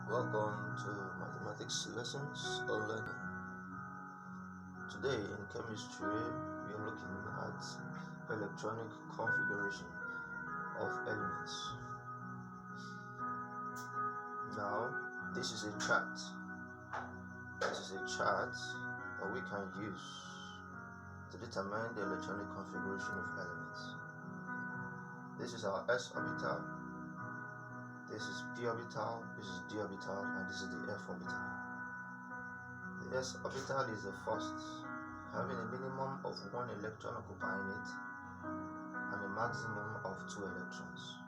Welcome to Mathematics Lessons on Learning. Today in chemistry, we are looking at electronic configuration of elements. Now, this is a chart. This is a chart that we can use to determine the electronic configuration of elements. This is our s orbital. This is p orbital, this is d orbital, and this is the f orbital. The s orbital is the first, having a minimum of 1 electron occupying it and a maximum of 2 electrons.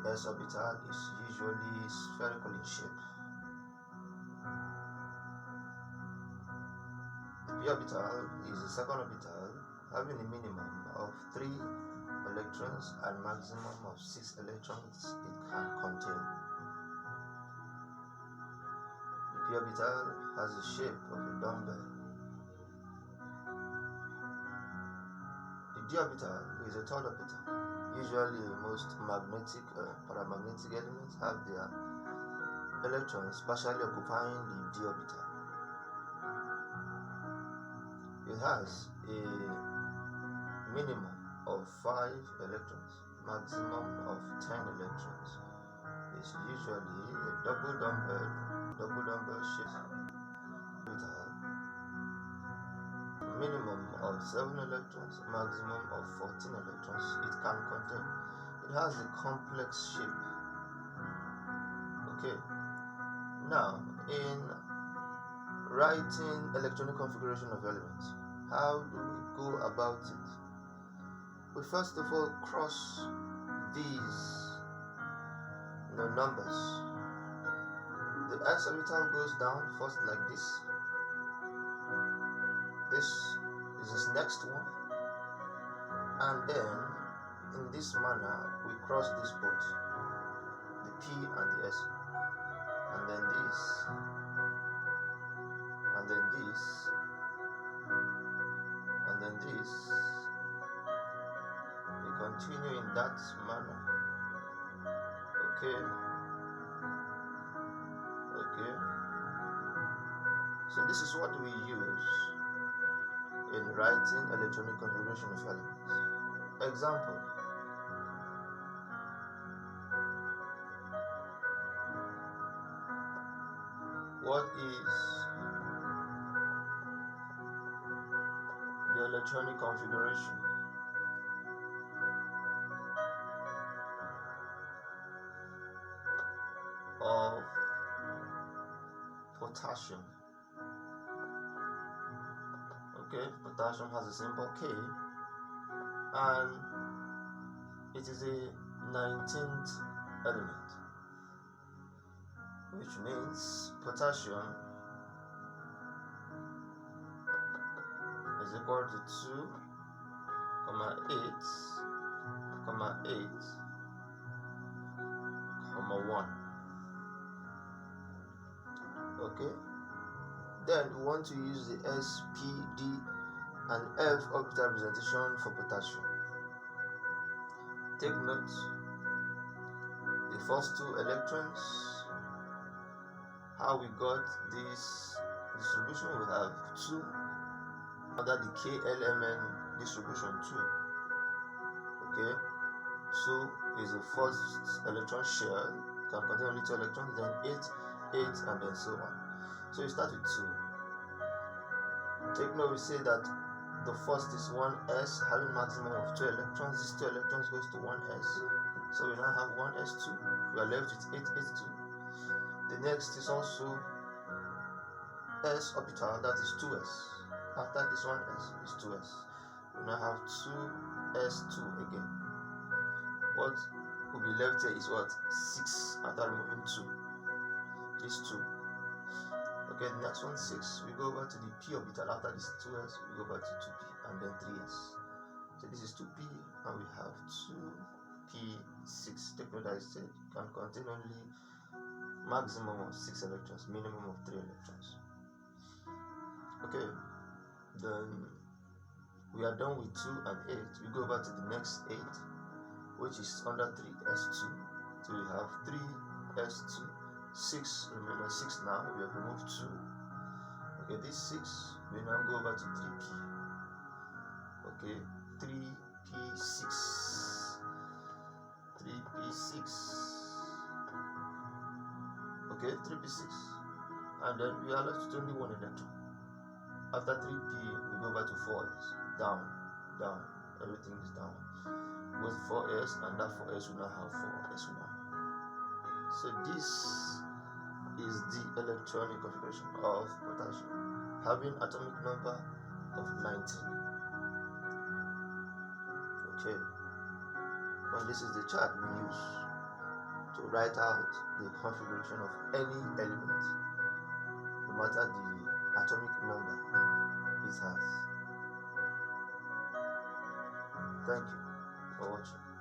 The s orbital is usually spherical in shape. The p orbital is the second orbital, having a minimum of 3 electrons and maximum of 6 electrons it can contain. The p orbital has the shape of a dumbbell. The d orbital is a third orbital. Usually most magnetic paramagnetic elements have their electrons partially occupying the d orbital. It has a minimum of 5 electrons, maximum of 10 electrons. It's usually a double dumbbell shape orbital. Minimum of 7 electrons, maximum of 14 electrons it can contain. It has a complex shape. Okay. Now, in writing electronic configuration of elements, how do we go about it? We first of all cross these numbers. The s orbital goes down first like this. This is its next one, and then in this manner we cross this both, the p and the s, and then this, and then this, and then this. Continue in that manner. Okay. So this is what we use in writing electronic configuration of elements. Example. What is the electronic configuration of potassium? Okay, potassium has a symbol K, and it is a 19th element, which means potassium is equal to 2, 8, 8, 1. Okay, then we want to use the s, p, d, and f orbital representation for potassium. Take note, the first 2 electrons, how we got this distribution, we have 2 under the KLMN distribution 2. Okay, 2 is the first electron share, can contain only 2 electrons, then 8, and then so on. So you start with 2. Take note, we say that the first is 1s having maximum of 2 electrons. These 2 electrons goes to 1s. So we now have 1s2. We are left with 8s2. The next is also s orbital, that is 2s. After this 1s is 2s. We now have 2s2 again. What will be left here is what? 6 after removing 2. This 2. Okay, the next one 6. We go over to the p orbital. After this 2s, we go back to 2p and then 3s. So this is 2p, and we have 2p6. Take note that I said can contain only maximum of 6 electrons, minimum of 3 electrons. Okay, then we are done with 2 and 8. We go over to the next 8, which is under 3s2. So we have 3 S2. 6, remember 6 now, we have removed 2. Okay, this 6, we now go over to 3p. Okay, 3p6. 3p6. Okay, 3p6. And then we are left with only one electron. After 3p, we go over to 4s. Down, down, everything is down. With 4s, and that 4s will now have 4s1. So this is the electronic configuration of potassium, having atomic number of 19. Okay, and this is the chart we use to write out the configuration of any element, no matter the atomic number it has. Thank you for watching.